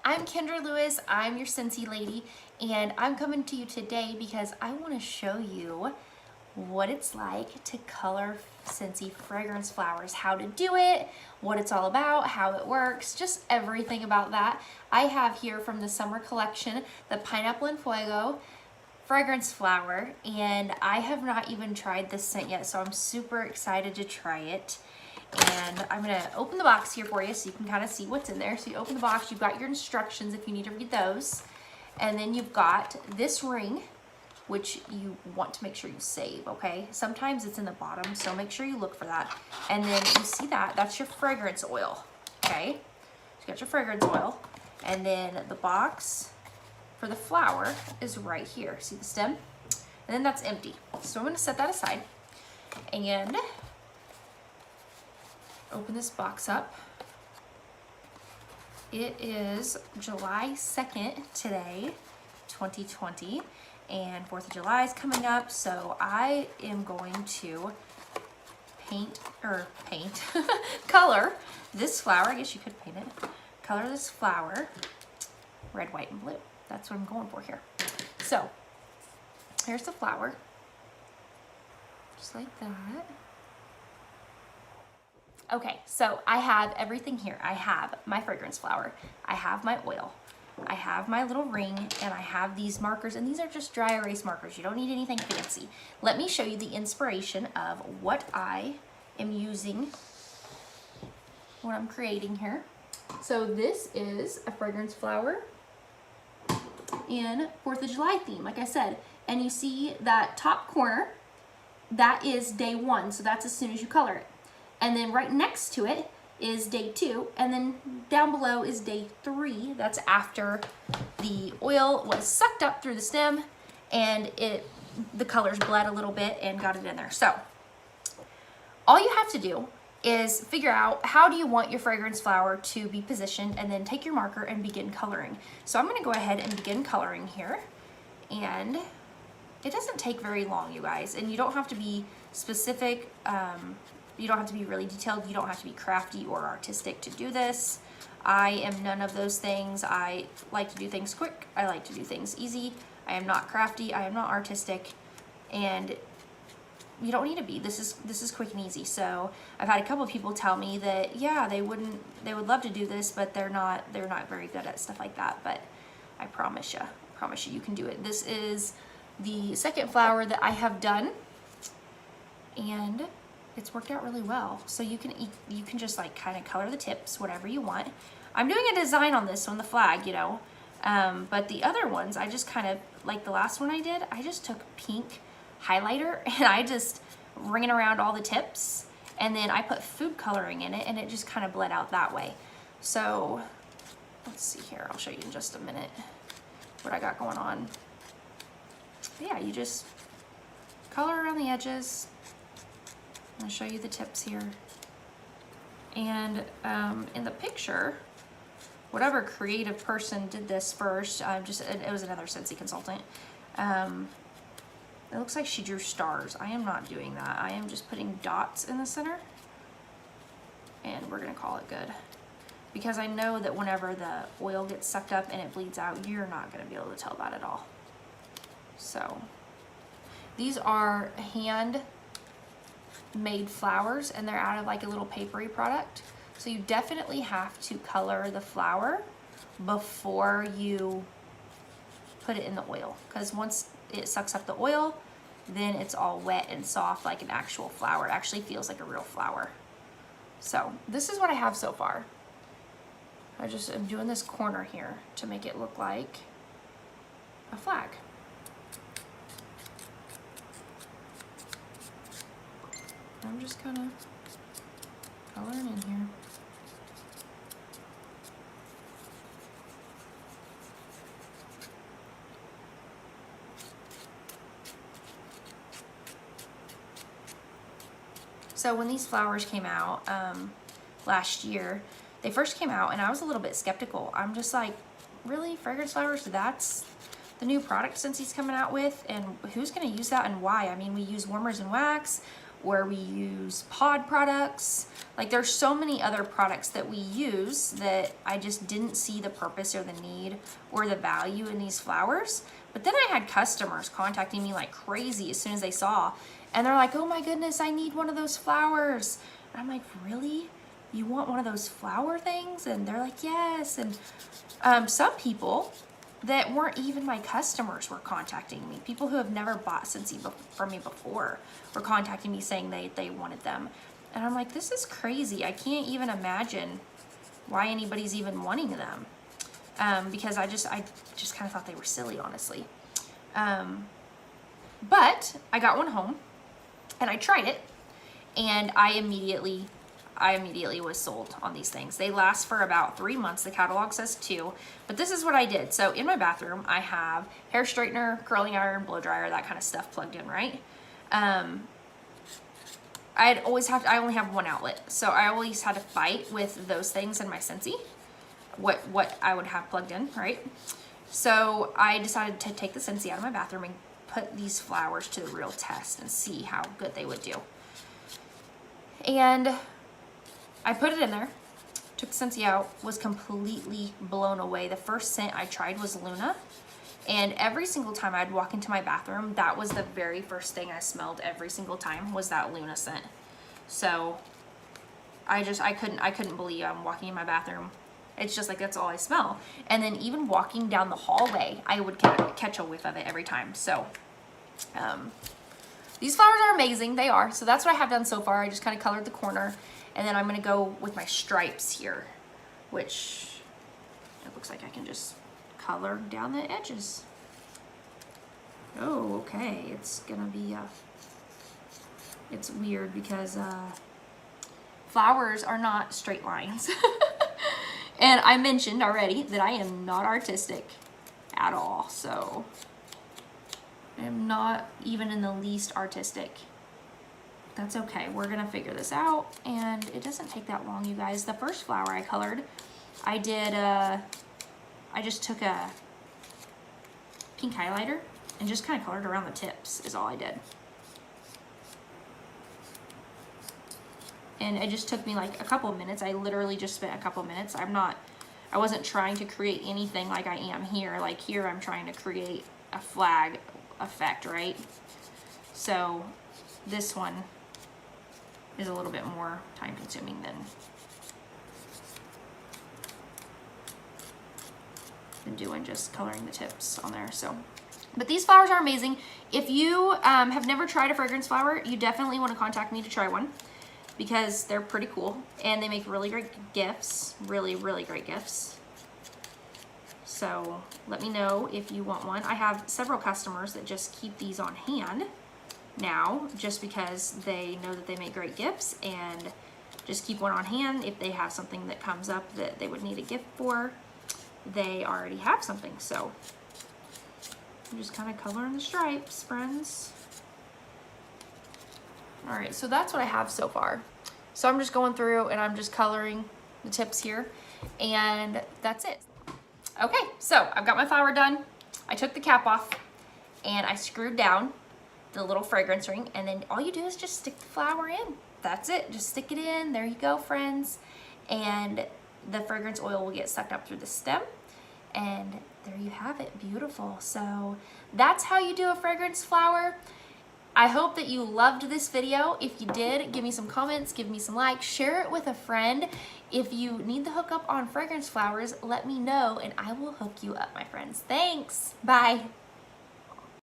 I'm Kendra Lewis, I'm your Scentsy lady, and I'm coming to you today because I want to show you what it's like to color Scentsy fragrance flowers, how to do it, what it's all about, how it works, just everything about that. I have here from the summer collection, the Pineapple and Fuego fragrance flower, and I have not even tried this scent yet, so I'm super excited to try it. And I'm gonna open the box here for you so you can kind of see what's in there. So you open the box, you've got your instructions if you need to read those. And then you've got this ring, which you want to make sure you save, okay? Sometimes it's in the bottom, so make sure you look for that. And then you see that, that's your fragrance oil, okay? So you got your fragrance oil. And then the box for the flower is right here. See the stem? And then that's empty. So I'm gonna set that aside and open this box up. It is July 2nd today, 2020, and 4th of July is coming up, so I am going to color this flower. I guess you could paint it. Color this flower red, white, and blue. That's what I'm going for here. So here's the flower, just like that. Okay, so I have everything here. I have my fragrance flower, I have my oil, I have my little ring, and I have these markers, and these are just dry erase markers. You don't need anything fancy. Let me show you the inspiration of what I am using, what I'm creating here. So this is a fragrance flower in 4th of July theme, like I said. And you see that top corner, that is day 1, so that's as soon as you color it. And then right next to it is day 2, and then down below is day 3. That's after the oil was sucked up through the stem and the colors bled a little bit and got it in there. So all you have to do is figure out how do you want your fragrance flower to be positioned, and then take your marker and begin coloring. So I'm gonna go ahead and begin coloring here, and it doesn't take very long, you guys, and you don't have to be specific. You don't have to be really detailed. You don't have to be crafty or artistic to do this. I am none of those things. I like to do things quick. I like to do things easy. I am not crafty. I am not artistic, and you don't need to be. This is quick and easy. So I've had a couple of people tell me that yeah, they would love to do this, but they're not very good at stuff like that. But I promise you can do it. This is the second flower that I have done, and it's worked out really well. So you can just like kind of color the tips whatever you want. I'm doing a design on this on the flag, you know, but the other ones I just kind of, like the last one I did, I just took pink highlighter and I just ringing around all the tips, and then I put food coloring in it, and it just kind of bled out that way. So let's see here, I'll show you in just a minute what I got going on. But yeah, you just color around the edges. I'll show you the tips here. And in the picture, whatever creative person did this first, it was another Scentsy consultant. It looks like she drew stars. I am not doing that. I am just putting dots in the center, and we're gonna call it good. Because I know that whenever the oil gets sucked up and it bleeds out, you're not gonna be able to tell that at all. So these are hand made flowers, and they're out of like a little papery product. So you definitely have to color the flower before you put it in the oil, because once it sucks up the oil, then it's all wet and soft like an actual flower. It actually feels like a real flower. So this is what I have so far. I just am doing this corner here to make it look like a flag. I'm just kind of coloring in here. So when these flowers came out last year, they first came out and I was a little bit skeptical. I'm just like, really, fragrance flowers? That's the new product Scentsy's coming out with, and who's gonna use that and why? I mean, we use warmers and wax, or we use pod products. Like there's so many other products that we use that I just didn't see the purpose or the need or the value in these flowers. But then I had customers contacting me like crazy as soon as they saw, and they're like, oh my goodness, I need one of those flowers. And I'm like, really? You want one of those flower things? And they're like, yes. And some people that weren't even my customers were contacting me. People who have never bought Scentsy from me before were contacting me saying they wanted them. And I'm like, this is crazy. I can't even imagine why anybody's even wanting them. Because I just kind of thought they were silly, honestly. But I got one home and I tried it, and I immediately was sold on these things. They last for about 3 months. The catalog says 2, but this is what I did. So in my bathroom, I have hair straightener, curling iron, blow dryer, that kind of stuff plugged in, right? I only have one outlet, so I always had to fight with those things in my Scentsy, what I would have plugged in, right? So I decided to take the Scentsy out of my bathroom and put these flowers to the real test and see how good they would do. And I put it in there, took the Scentsy out, was completely blown away. The first scent I tried was Luna, and every single time I'd walk into my bathroom, that was the very first thing I smelled every single time, was that Luna scent. So I couldn't believe I'm walking in my bathroom. It's just like, that's all I smell. And then even walking down the hallway, I would catch a whiff of it every time. So these flowers are amazing. They are. So that's what I have done so far. I just kind of colored the corner. And then I'm going to go with my stripes here, which it looks like I can just color down the edges. Oh, okay. It's going to be, it's weird because flowers are not straight lines. And I mentioned already that I am not artistic at all. So I am not even in the least artistic. That's okay. We're gonna figure this out, and it doesn't take that long, you guys. The first flower I colored, I just took a pink highlighter and just kind of colored around the tips is all I did. And it just took me like a couple of minutes. I literally just spent a couple of minutes. I wasn't trying to create anything like I am here. Like here, I'm trying to create a flag effect, right? So this one is a little bit more time consuming than doing just coloring the tips on there. So, but these flowers are amazing. If you have never tried a fragrance flower, you definitely want to contact me to try one, because they're pretty cool and they make really great gifts, really great gifts. So let me know if you want one. I have several customers that just keep these on hand now, just because they know that they make great gifts, and just keep one on hand. If they have something that comes up that they would need a gift for, they already have something. So I'm just kind of coloring the stripes, friends. All right, so that's what I have so far. So I'm just going through and I'm just coloring the tips here, and that's it. Okay, so I've got my flower done. I took the cap off and I screwed down the little fragrance ring, and then all you do is just stick the flower in. That's it, just stick it in. There you go, friends. And the fragrance oil will get sucked up through the stem, and there you have it, beautiful. So that's how you do a fragrance flower. I hope that you loved this video. If you did, give me some comments, give me some likes, share it with a friend. If you need the hookup on fragrance flowers, let me know and I will hook you up, my friends. Thanks, bye.